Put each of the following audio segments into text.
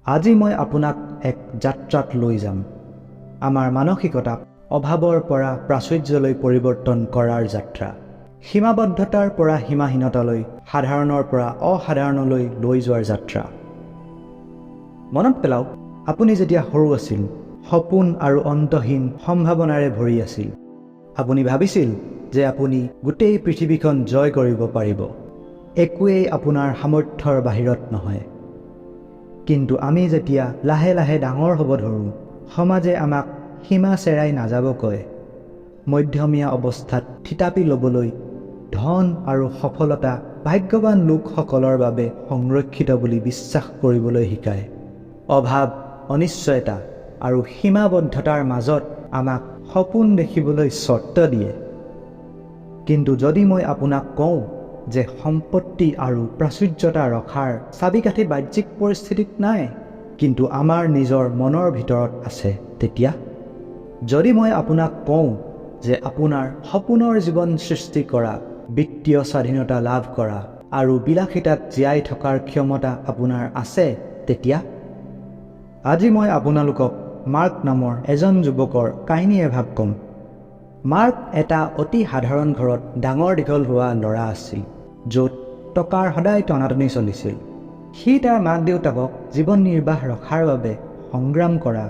আজি মই আপোনাক এক যাত্ৰাত লৈ যাম। আমাৰ মানসিকতাক অভাৱৰ পৰা প্ৰাচুৰ্যলৈ পৰিৱৰ্তন কৰাৰ যাত্ৰা। সীমাবদ্ধতাৰ পৰা সীমাহীনতালৈ, সাধাৰণৰ পৰা অসাধাৰণলৈ লৈ যোৱাৰ যাত্ৰা। মনত পেলাওক, আপুনি যেতিয়া সৰু আছিল, সপোন আৰু অন্তহীন সম্ভাৱনাৰে ভৰি আছিল। আপুনি ভাবিছিল যে আপুনি গোটেই পৃথিৱীখন জয় কৰিব পাৰিব। একোৱেই আপোনাৰ সামৰ্থ্যৰ বাহিৰত নহয়। কিন্তু আমি যেতিয়া লাহে লাহে ডাঙৰ হ'ব ধৰোঁ, সমাজে আমাক সীমা চেৰাই নাযাব কয়। মধ্যমীয়া অৱস্থাত থিতাপি ল'বলৈ ধন আৰু সফলতা ভাগ্যৱান লোকসকলৰ বাবে সংৰক্ষিত বুলি বিশ্বাস কৰিবলৈ শিকায়। অভাৱ, অনিশ্চয়তা আৰু সীমাবদ্ধতাৰ মাজত আমাক সপোন দেখিবলৈ চৰ্ত দিয়ে। কিন্তু যদি মই আপোনাক কওঁ যে সম্পত্তি আৰু প্ৰাচুৰ্যতা ৰখাৰ চাবিকাঠি বাহ্যিক পৰিস্থিতিত নাই, কিন্তু আমাৰ নিজৰ মনৰ ভিতৰত আছে, তেতিয়া? যদি মই আপোনাক কওঁ যে আপোনাৰ সপোনৰ জীৱন সৃষ্টি কৰা, বিত্তীয় স্বাধীনতা লাভ কৰা আৰু বিলাসিতাত জীয়াই থকাৰ ক্ষমতা আপোনাৰ আছে, তেতিয়া? আজি মই আপোনালোকক মাৰ্ক নামৰ এজন যুৱকৰ কাহিনী এভাগ ক'ম। মাৰ্ক এটা অতি সাধাৰণ ঘৰত ডাঙৰ দীঘল হোৱা ল'ৰা আছিল, য'ত টকাৰ সদায় টনাটনি চলিছিল। সি তাৰ মাক দেউতাকক জীৱন নিৰ্বাহ ৰখাৰ বাবে সংগ্ৰাম কৰা,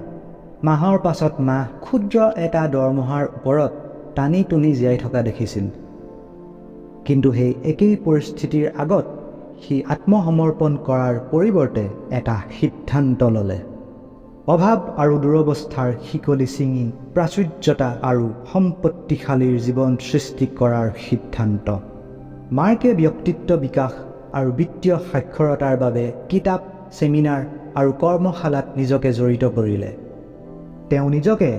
মাহৰ পাছত মাহ ক্ষুদ্ৰ এটা দৰমহাৰ ওপৰত টানি টুনি জীয়াই থকা দেখিছিল। কিন্তু সেই একেই পৰিস্থিতিৰ আগত সি আত্মসমৰ্পণ কৰাৰ পৰিৱৰ্তে এটা সিদ্ধান্ত ল'লে। অভাৱ আৰু দুৰৱস্থাৰ শিকলি ছিঙি প্ৰাচুৰ্যতা আৰু সম্পত্তিশালীৰ জীৱন সৃষ্টি কৰাৰ সিদ্ধান্ত। মাৰ্কে ব্যক্তিত্ব বিকাশ আৰু বিত্তীয় সাক্ষৰতাৰ বাবে কিতাপ, ছেমিনাৰ আৰু কৰ্মশালাত নিজকে জড়িত কৰিলে। তেওঁ নিজকে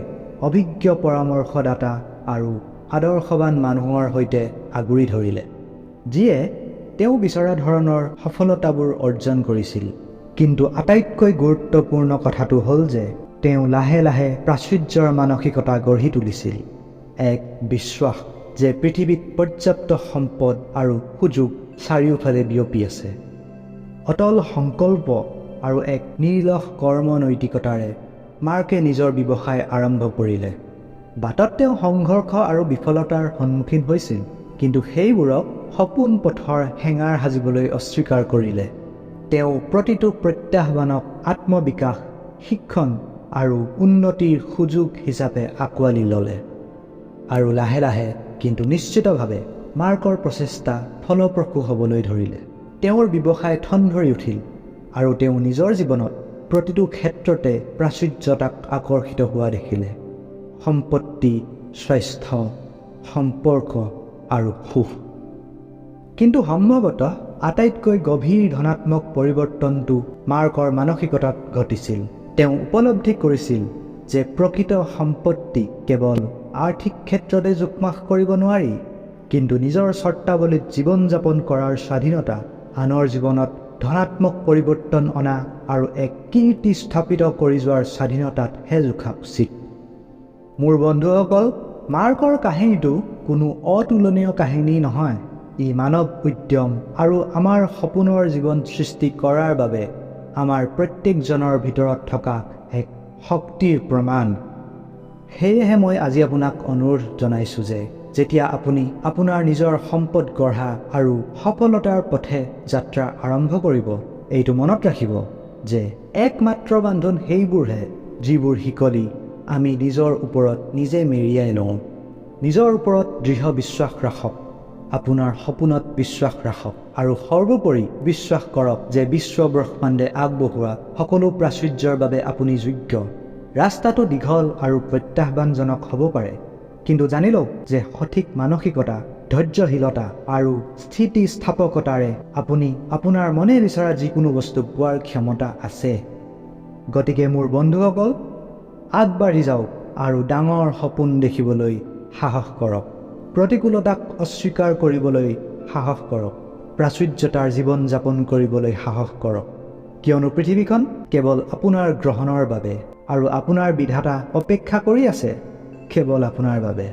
অভিজ্ঞ পৰামৰ্শদাতা আৰু আদৰ্শৱান মানুহৰ সৈতে আগুৰি ধৰিলে, যিয়ে তেওঁ বিচৰা ধৰণৰ সফলতাবোৰ অৰ্জন কৰিছিল। কিন্তু আটাইতকৈ গুৰুত্বপূৰ্ণ কথাটো হ'ল যে তেওঁ লাহে লাহে প্ৰাচুৰ্যৰ মানসিকতা গঢ়ি তুলিছিল। এক বিশ্বাস যে পৃথিৱীত পৰ্যাপ্ত সম্পদ আৰু সুযোগ চাৰিওফালে বিয়পি আছে। অটল সংকল্প আৰু এক নিৰ্লস কৰ্মনৈতিকতাৰে মাৰ্কে নিজৰ ব্যৱসায় আৰম্ভ কৰিলে। বাটত তেওঁ সংঘৰ্ষ আৰু বিফলতাৰ সন্মুখীন হৈছিল, কিন্তু সেইবোৰক সপোন পথৰ হেঙাৰ সাজিবলৈ অস্বীকাৰ কৰিলে। তেওঁ প্ৰতিটো প্ৰত্যাহ্বানক আত্মবিকাশ, শিক্ষণ আৰু উন্নতিৰ সুযোগ হিচাপে আঁকোৱালি ল'লে। আৰু লাহে লাহে কিন্তু নিশ্চিতভাৱে মাৰ্কৰ প্ৰচেষ্টা ফলপ্ৰসূ হ'বলৈ ধৰিলে। তেওঁৰ ব্যৱসায় ঠন ধৰি উঠিল আৰু তেওঁ নিজৰ জীৱনত প্ৰতিটো ক্ষেত্ৰতে প্ৰাচুৰ্যতাক আকৰ্ষিত হোৱা দেখিলে। সম্পত্তি, স্বাস্থ্য, সম্পৰ্ক আৰু সুখ। কিন্তু সম্ভৱতঃ আটাইতকৈ গভীৰ ধনাত্মক পৰিৱৰ্তনটো মাৰ্কৰ মানসিকতাত ঘটিছিল। তেওঁ উপলব্ধি কৰিছিল যে প্ৰকৃত সম্পত্তি কেৱল আৰ্থিক ক্ষেত্ৰতে জোখমাখ কৰিব নোৱাৰি, কিন্তু নিজৰ চৰ্তাৱলীত জীৱন যাপন কৰাৰ স্বাধীনতা, আনৰ জীৱনত ধনাত্মক পৰিৱৰ্তন অনা আৰু এক কীৰ্তি স্থাপিত কৰি যোৱাৰ স্বাধীনতাতহে জোখা উচিত। মোৰ বন্ধুসকল, মাৰ্কৰ কাহিনীটো কোনো অতুলনীয় কাহিনী নহয়। ই মানৱ উদ্যম আৰু আমাৰ সপোনৰ জীৱন সৃষ্টি কৰাৰ বাবে আমাৰ প্ৰত্যেকজনৰ ভিতৰত থকা এক শক্তিৰ প্ৰমাণ। সেয়েহে মই আজি আপোনাক অনুৰোধ জনাইছোঁ যে যেতিয়া আপুনি আপোনাৰ নিজৰ সম্পদ গঢ়া আৰু সফলতাৰ পথে যাত্ৰা আৰম্ভ কৰিব, এইটো মনত ৰাখিব যে একমাত্ৰ বান্ধোন সেইবোৰহে যিবোৰ শিকলি আমি নিজৰ ওপৰত নিজে মেৰিয়াই লওঁ। নিজৰ ওপৰত দৃঢ় বিশ্বাস ৰাখক, আপোনাৰ সপোনত বিশ্বাস ৰাখক আৰু সৰ্বোপৰি বিশ্বাস কৰক যে বিশ্ব ব্ৰহ্মাণ্ডে আগবঢ়োৱা সকলো প্ৰাচুৰ্যৰ বাবে আপুনি যোগ্য। ৰাস্তাটো দীঘল আৰু প্ৰত্যাহ্বানজনক হ'ব পাৰে, কিন্তু জানি লওক যে সঠিক মানসিকতা, ধৈৰ্যশীলতা আৰু স্থিতিস্থাপকতাৰে আপুনি আপোনাৰ মনে বিচৰা যিকোনো বস্তু পোৱাৰ ক্ষমতা আছে। গতিকে মোৰ বন্ধুসকল, আগবাঢ়ি যাওক আৰু ডাঙৰ সপোন দেখিবলৈ সাহস কৰক। প্ৰতিকূলতাক অস্বীকাৰ কৰিবলৈ সাহস কৰক। প্ৰাচুৰ্যতাৰ জীৱন যাপন কৰিবলৈ সাহস কৰক, কিয়নো পৃথিৱীখন কেৱল আপোনাৰ গ্ৰহণৰ বাবে আৰু আপোনাৰ বিধাতা অপেক্ষা কৰি আছে কেৱল আপোনাৰ বাবে।